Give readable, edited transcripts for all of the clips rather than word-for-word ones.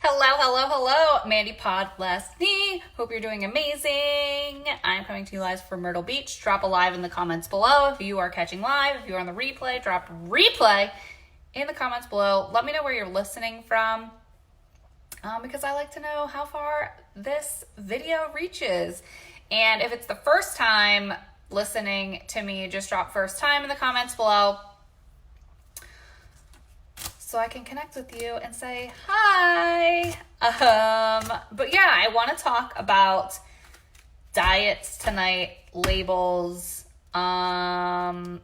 Hello, Mandy Podlesny. Hope you're doing amazing. I'm coming to you live from Myrtle Beach. Drop a live in the comments below. If you are catching live, if you're on the replay, drop replay in the comments below. Let me know where you're listening from because I like to know how far this video reaches. And if it's the first time listening to me, just drop first time in the comments below, so I can connect with you and say hi. But yeah, I want to talk about diets tonight, labels, and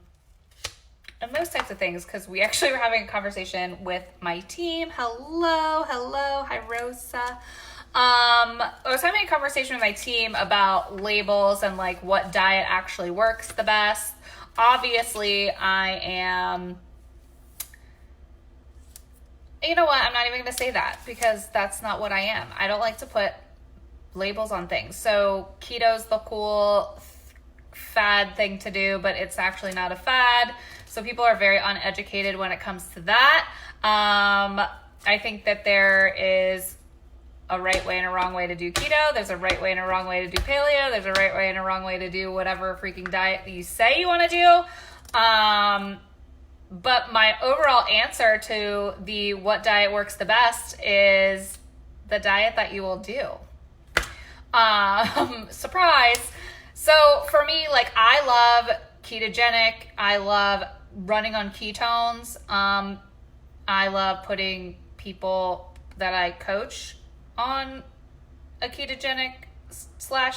those types of things, because we actually were having a conversation with my team. Hello, hi Rosa. I was having a conversation with my team about labels and like what diet actually works the best. Obviously, you know what? I'm not even going to say that because that's not what I am. I don't like to put labels on things. So keto's the cool fad thing to do, but it's actually not a fad. So people are very uneducated when it comes to that. I think that there is a right way and a wrong way to do keto. There's a right way and a wrong way to do paleo. There's a right way and a wrong way to do whatever freaking diet that you say you want to do. But my overall answer to the what diet works the best is the diet that you will do. Surprise. So for me, like, I love ketogenic. I love running on ketones. I love putting people that I coach on a ketogenic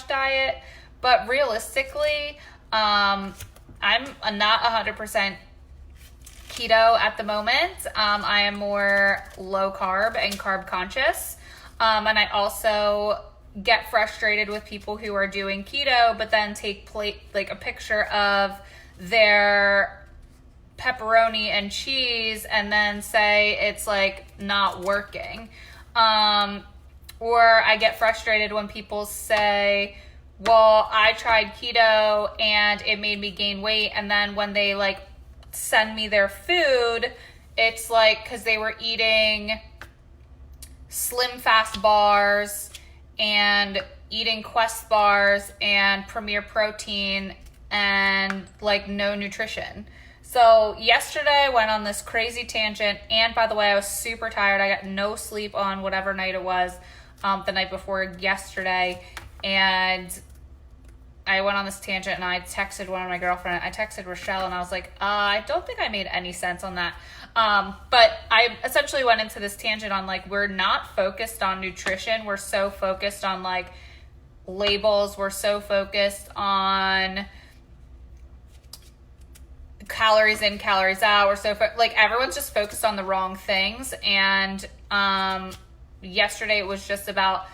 / diet. But realistically, I'm not 100% keto at the moment. I am more low carb and carb conscious. And I also get frustrated with people who are doing keto, but then take a picture of their pepperoni and cheese and then say it's like not working. Or I get frustrated when people say, well, I tried keto and it made me gain weight. And then when they like send me their food, it's like because they were eating Slim Fast bars and eating Quest bars and Premier Protein and like no nutrition. So yesterday I went on this crazy tangent, and by the way, I was super tired. I got no sleep on whatever night it was, the night before yesterday, and I went on this tangent and I texted one of my girlfriends. I texted Rochelle and I was like, I don't think I made any sense on that. But I essentially went into this tangent on like, we're not focused on nutrition. We're so focused on like labels. We're so focused on calories in, calories out. We're so like everyone's just focused on the wrong things. And yesterday it was just about,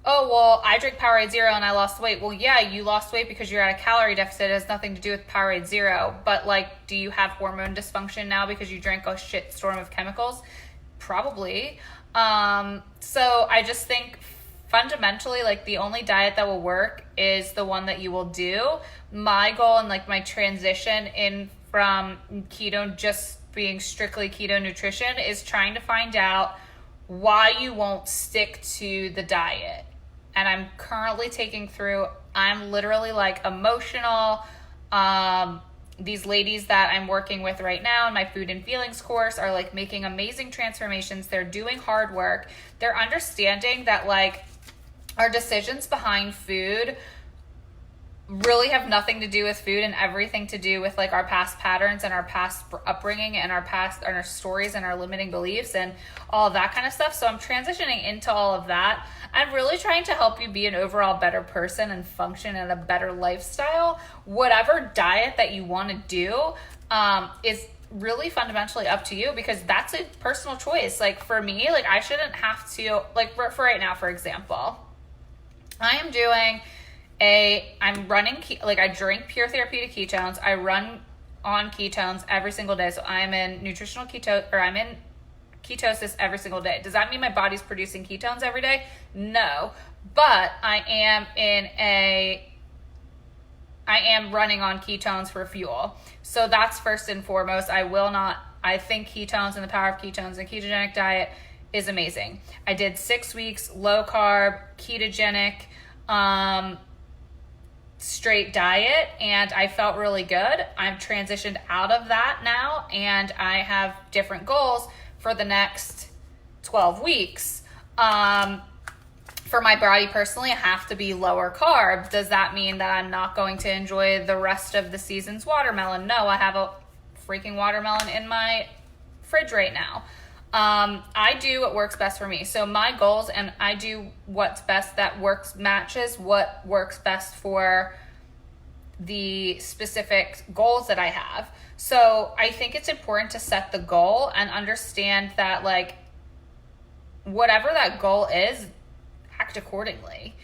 oh, well, I drink Powerade Zero and I lost weight. Well, yeah, you lost weight because you're at a calorie deficit. It has nothing to do with Powerade Zero. But, like, do you have hormone dysfunction now because you drank a shit storm of chemicals? Probably. So I just think fundamentally, like, the only diet that will work is the one that you will do. My goal and, like, my transition in from keto just being strictly keto nutrition is trying to find out why you won't stick to the diet. And I'm currently I'm literally like emotional. These ladies that I'm working with right now in my food and feelings course are like making amazing transformations. They're doing hard work. They're understanding that like our decisions behind food really have nothing to do with food and everything to do with like our past patterns and our past upbringing and our stories and our limiting beliefs and all of that kind of stuff. So I'm transitioning into all of that. I'm really trying to help you be an overall better person and function in a better lifestyle. Whatever diet that you want to do is really fundamentally up to you, because that's a personal choice. Like for me, like I shouldn't have to, like for right now, for example, I'm running, like I drink pure therapeutic ketones. I run on ketones every single day. So I'm in nutritional I'm in ketosis every single day. Does that mean my body's producing ketones every day? No, but I am running on ketones for fuel. So that's first and foremost. I think ketones and the power of ketones and ketogenic diet is amazing. I did 6 weeks low carb, ketogenic, straight diet, and I felt really good. I've transitioned out of that now, and I have different goals for the next 12 weeks. For my body personally, I have to be lower carb. Does that mean that I'm not going to enjoy the rest of the season's watermelon? No, I have a freaking watermelon in my fridge right now. I do what works best for me. So my goals, and I do what's best that matches what works best for the specific goals that I have. So I think it's important to set the goal and understand that, like, whatever that goal is, act accordingly.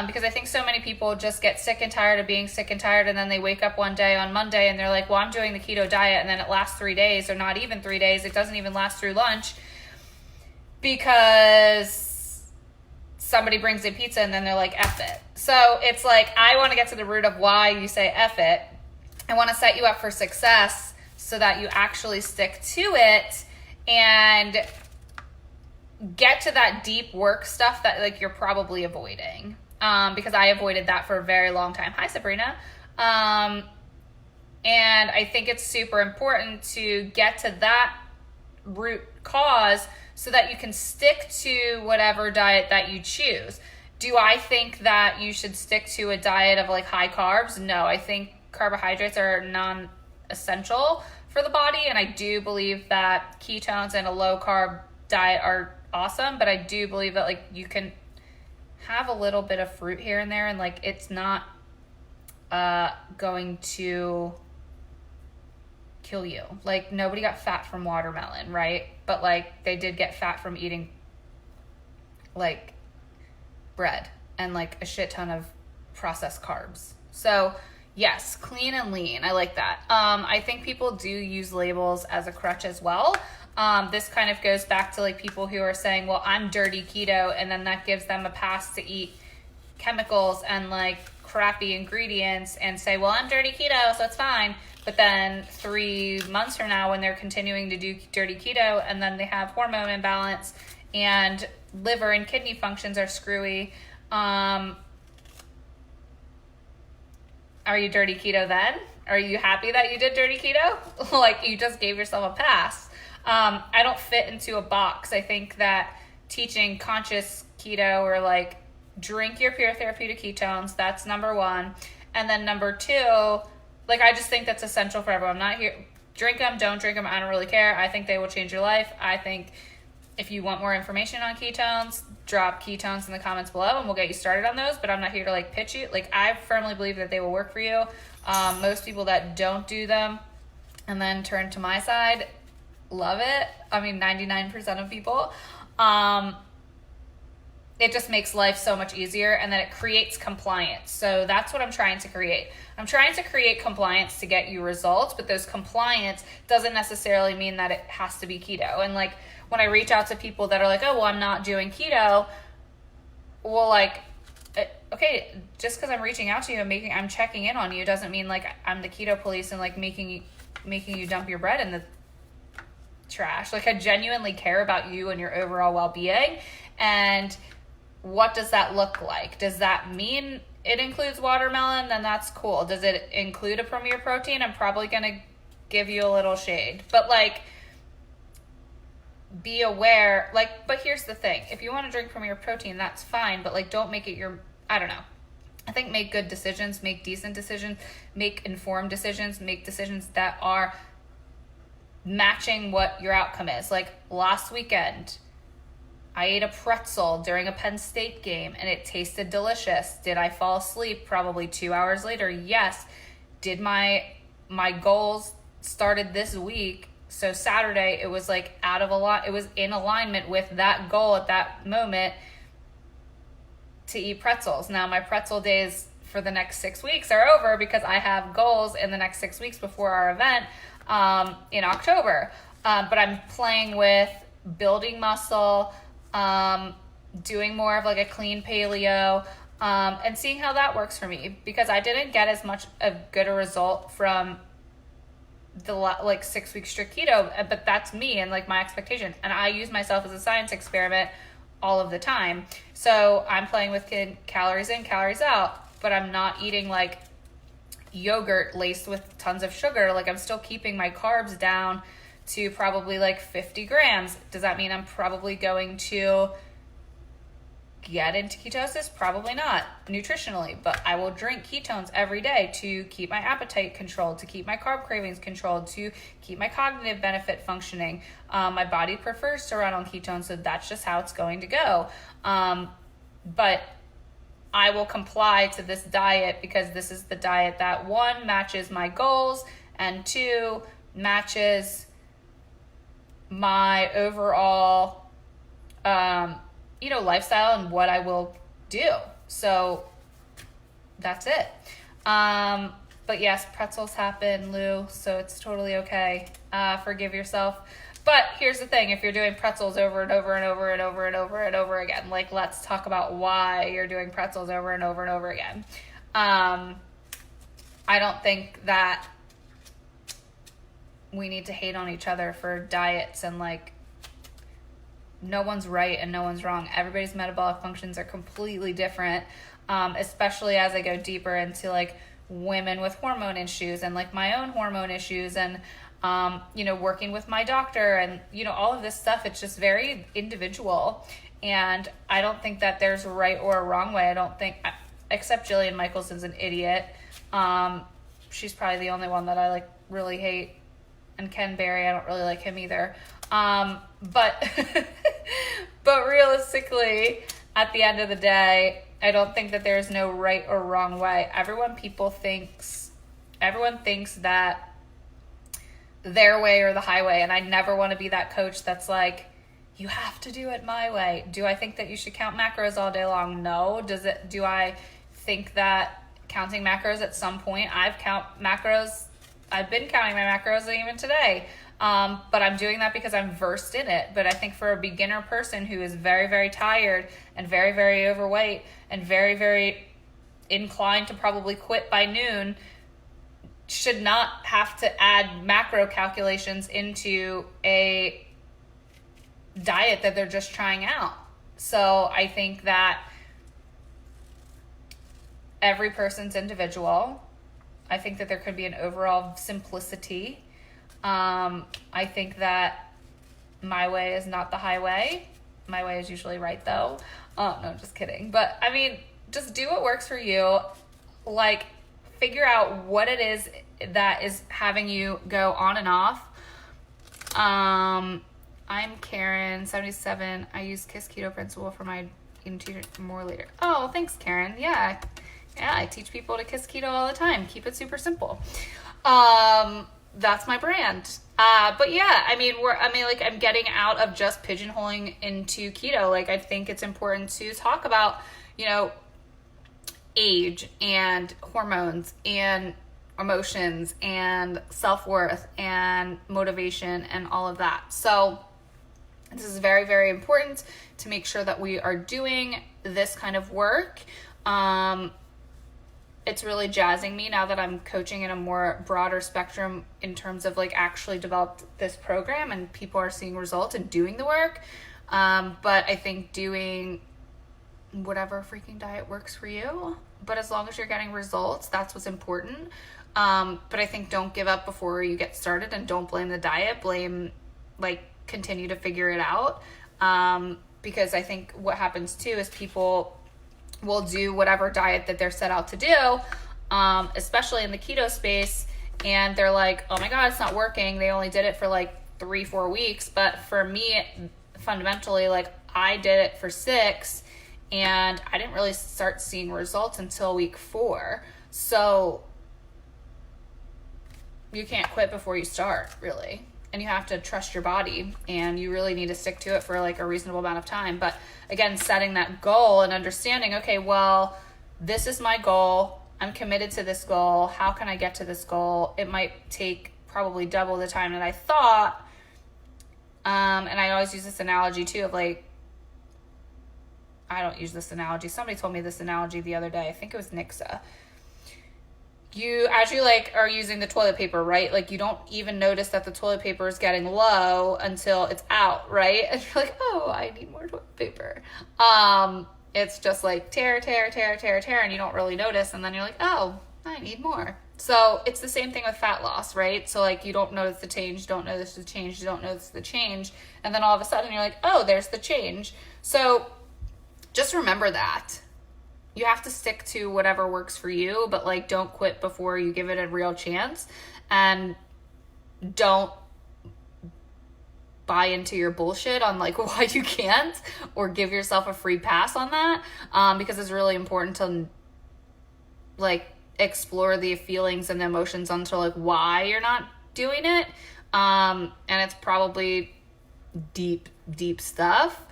Because I think so many people just get sick and tired of being sick and tired, and then they wake up one day on Monday and they're like, well, I'm doing the keto diet, and then it lasts 3 days, or not even 3 days. It doesn't even last through lunch because somebody brings in pizza, and then they're like, F it. So it's like, I want to get to the root of why you say F it. I want to set you up for success so that you actually stick to it and get to that deep work stuff that, like, you're probably avoiding. Because I avoided that for a very long time. Hi, Sabrina. And I think it's super important to get to that root cause so that you can stick to whatever diet that you choose. Do I think that you should stick to a diet of, like, high carbs? No, I think carbohydrates are non-essential for the body, and I do believe that ketones and a low carb diet are awesome, but I do believe that, like, you can have a little bit of fruit here and there, and, like, it's not going to kill you. Like, nobody got fat from watermelon, right? But, like, they did get fat from eating, like, bread and, like, a shit ton of processed carbs. So yes, clean and lean. I like that. I think people do use labels as a crutch as well. This kind of goes back to, like, people who are saying, well, I'm dirty keto, and then that gives them a pass to eat chemicals and, like, crappy ingredients and say, well, I'm dirty keto, so it's fine. But then 3 months from now, when they're continuing to do dirty keto, and then they have hormone imbalance and liver and kidney functions are screwy, are you dirty keto then? Are you happy that you did dirty keto? Like, you just gave yourself a pass. I don't fit into a box. I think that teaching conscious keto, or, like, drink your pure therapeutic ketones, that's number one. And then number two, like, I just think that's essential for everyone. I'm not here, drink them, don't drink them, I don't really care. I think they will change your life. I think if you want more information on ketones, drop ketones in the comments below and we'll get you started on those, but I'm not here to, like, pitch you. Like, I firmly believe that they will work for you. Most people that don't do them and then turn to my side love it. I mean, 99% of people. It just makes life so much easier, and then it creates compliance. So that's what I'm trying to create. I'm trying to create compliance to get you results, but those compliance doesn't necessarily mean that it has to be keto. And, like, when I reach out to people that are like, oh, well, I'm not doing keto, well, like, okay, just because I'm reaching out to you and I'm checking in on you doesn't mean, like, I'm the keto police and, like, making you dump your bread in the trash. Like, I genuinely care about you and your overall well-being. And what does that look like? Does that mean it includes watermelon? Then that's cool. Does it include a Premier protein? I'm probably going to give you a little shade. But, like, be aware. Like, but here's the thing. If you want to drink Premier protein, that's fine. But, like, don't make it your, I don't know. I think make good decisions, make decent decisions, make informed decisions, make decisions that are matching what your outcome is. Like, last weekend, I ate a pretzel during a Penn State game and it tasted delicious. Did I fall asleep probably 2 hours later? Yes. Did my goals started this week? So Saturday, it was, like, it was in alignment with that goal at that moment to eat pretzels. Now, my pretzel days for the next 6 weeks are over because I have goals in the next 6 weeks before our event in October. But I'm playing with building muscle, doing more of, like, a clean paleo, and seeing how that works for me, because I didn't get as much a good a result from like 6 week strict keto, but that's me and like my expectation. And I use myself as a science experiment all of the time. So I'm playing with calories in, calories out, but I'm not eating like yogurt laced with tons of sugar. Like I'm still keeping my carbs down to probably like 50 grams. Does that mean I'm probably going to get into ketosis? Probably not nutritionally, but I will drink ketones every day to keep my appetite controlled, to keep my carb cravings controlled, to keep my cognitive benefit functioning. My body prefers to run on ketones, so that's just how it's going to go. But I will comply to this diet because this is the diet that, one, matches my goals, and two, matches my overall lifestyle and what I will do. So that's it. But yes, pretzels happen, Lou, so it's totally okay. Forgive yourself. But here's the thing, if you're doing pretzels over and over and over and over and over and over again, like, let's talk about why you're doing pretzels over and over and over again. I don't think that we need to hate on each other for diets, and like, no one's right and no one's wrong. Everybody's metabolic functions are completely different, especially as I go deeper into like women with hormone issues and like my own hormone issues and working with my doctor and all of this stuff. It's just very individual, and I don't think that there's a right or a wrong way. I don't think, except Jillian Michaelson's an idiot. She's probably the only one that I like really hate, and Ken Berry, I don't really like him either. But but realistically, at the end of the day, I don't think that there's no right or wrong way. Everyone thinks that their way or the highway, and I never want to be that coach that's like, you have to do it my way. Do I think that you should count macros all day long? No. Do I think that counting macros at some point, I've been counting my macros even today. But I'm doing that because I'm versed in it. But I think for a beginner person who is very, very tired and very, very overweight and very, very inclined to probably quit by noon, should not have to add macro calculations into a diet that they're just trying out. So I think that every person's individual. I think that there could be an overall simplicity. I think that my way is not the highway. My way is usually right, though. No, just kidding. But I mean, just do what works for you. Like, figure out what it is that is having you go on and off. I'm Karen, 77. I use KISS Keto Principle for my eating teacher more later. Oh, thanks, Karen. Yeah, I teach people to KISS Keto all the time. Keep it super simple. That's my brand. But yeah, I'm getting out of just pigeonholing into keto. Like, I think it's important to talk about, age and hormones and emotions and self-worth and motivation and all of that. So this is very, very important to make sure that we are doing this kind of work. It's really jazzing me now that I'm coaching in a more broader spectrum in terms of like actually developed this program and people are seeing results and doing the work. But I think doing whatever freaking diet works for you, but as long as you're getting results, that's what's important. But I think don't give up before you get started, and don't blame the diet. Continue to figure it out. Because I think what happens too is people will do whatever diet that they're set out to do, especially in the keto space, and they're like, oh my God, it's not working. They only did it for like 3-4 weeks. But for me, fundamentally, like, I did it for 6 and I didn't really start seeing results until week 4. So you can't quit before you start, really. And you have to trust your body, and you really need to stick to it for like a reasonable amount of time. But again, setting that goal and understanding, okay, well, this is my goal. I'm committed to this goal. How can I get to this goal? It might take probably double the time that I thought. And I always use this analogy too of like, I don't use this analogy. Somebody told me this analogy the other day. I think it was Nixa. as you like are using the toilet paper, right? Like you don't even notice that the toilet paper is getting low until it's out, right? And you're like, oh, I need more toilet paper. It's just like tear, and you don't really notice. And then you're like, oh, I need more. So it's the same thing with fat loss, right? So like you don't notice the change, don't notice the change, you don't notice the change. And then all of a sudden you're like, oh, there's the change. So just remember that. You have to stick to whatever works for you, but like don't quit before you give it a real chance, and don't buy into your bullshit on like why you can't, or give yourself a free pass on that, because it's really important to like explore the feelings and the emotions onto like why you're not doing it, and it's probably deep stuff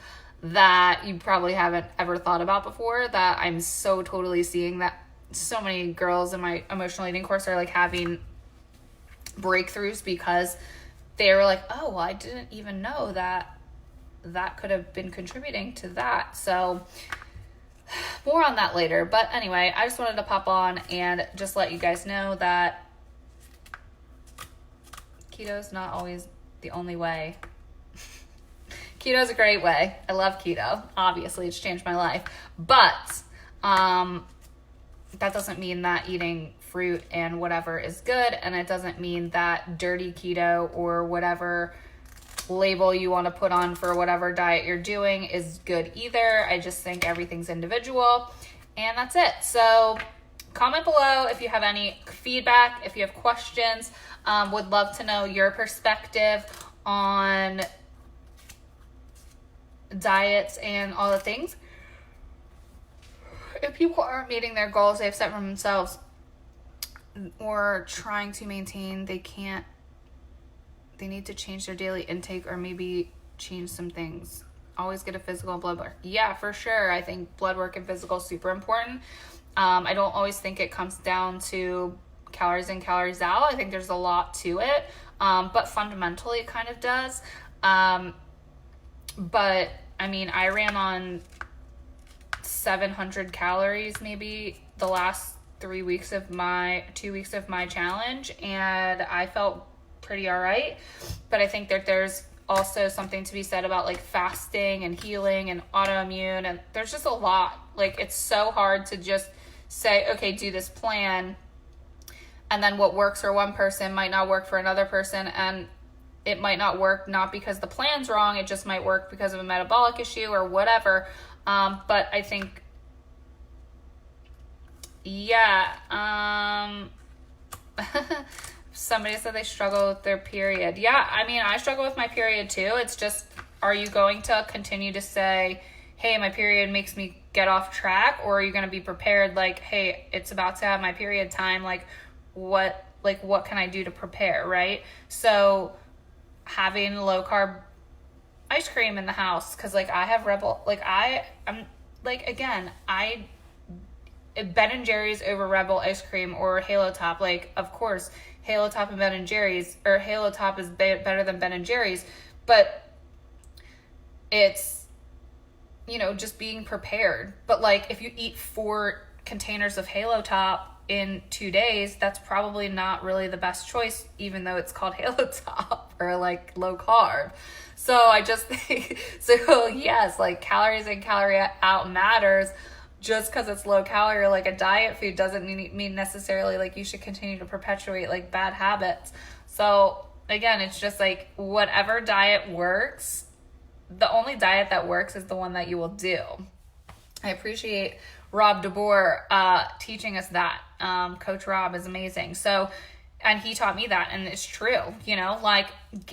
that you probably haven't ever thought about before, that I'm so totally seeing that so many girls in my emotional eating course are like having breakthroughs because they were like, oh, well, I didn't even know that could have been contributing to that. So more on that later. But anyway, I just wanted to pop on and just let you guys know that keto is not always the only way. Keto is a great way. I love keto. Obviously, it's changed my life. But that doesn't mean that eating fruit and whatever is good. And it doesn't mean that dirty keto or whatever label you want to put on for whatever diet you're doing is good either. I just think everything's individual. And that's it. So comment below if you have any feedback, if you have questions. Would love to know your perspective on diets and all the things. If people aren't meeting their goals they've set for themselves or trying to maintain, they need to change their daily intake or maybe change some things. Always get a physical and blood work. Yeah, for sure. I think blood work and physical is super important. I don't always think it comes down to calories in, calories out. I think there's a lot to it, but fundamentally it kind of does. But I mean, I ran on 700 calories maybe the last 2 weeks of my challenge, and I felt pretty all right. But I think that there's also something to be said about like fasting and healing and autoimmune, and there's just a lot. Like it's so hard to just say, okay, do this plan, and then what works for one person might not work for another person, and it might not work not because the plan's wrong, it just might work because of a metabolic issue or whatever. But I think, somebody said they struggle with their period. Yeah, I mean, I struggle with my period too. It's just, are you going to continue to say, hey, my period makes me get off track? Or are you going to be prepared like, hey, it's about to have my period time. Like what can I do to prepare, right? So having low carb ice cream in the house, because like I have Rebel, like I'm like, again, Ben and Jerry's over Rebel ice cream or Halo Top. Like, of course, Halo Top and Ben and Jerry's, or Halo Top is better than Ben and Jerry's, but it's, just being prepared. But like if you eat 4 containers of Halo Top in 2 days, that's probably not really the best choice, even though it's called Halo Top or like low carb. So I just think, so yes, like calories in, calorie out matters. Just because it's low calorie or like a diet food doesn't mean necessarily like you should continue to perpetuate like bad habits. So again, it's just like whatever diet works, the only diet that works is the one that you will do. I appreciate Rob DeBoer teaching us that. Coach Rob is amazing. So, and he taught me that, and it's true, like,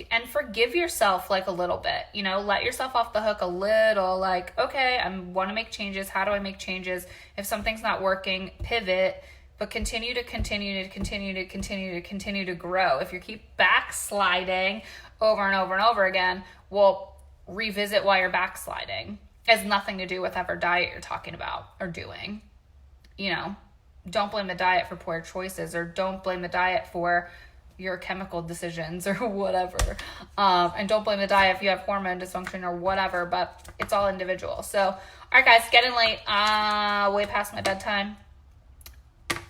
and forgive yourself like a little bit, let yourself off the hook a little, like, okay, I want to make changes. How do I make changes? If something's not working, pivot, but continue to grow. If you keep backsliding over and over and over again, well, revisit why you're backsliding. It has nothing to do with whatever diet you're talking about or doing. Don't blame the diet for poor choices, or don't blame the diet for your chemical decisions or whatever. And don't blame the diet if you have hormone dysfunction or whatever, but it's all individual. So, all right, guys, getting late, way past my bedtime.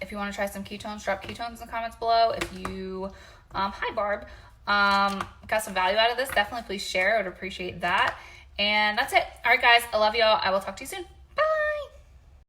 If you want to try some ketones, drop ketones in the comments below. If you, hi Barb, got some value out of this, definitely please share. I would appreciate that. And that's it. All right, guys, I love y'all. I will talk to you soon.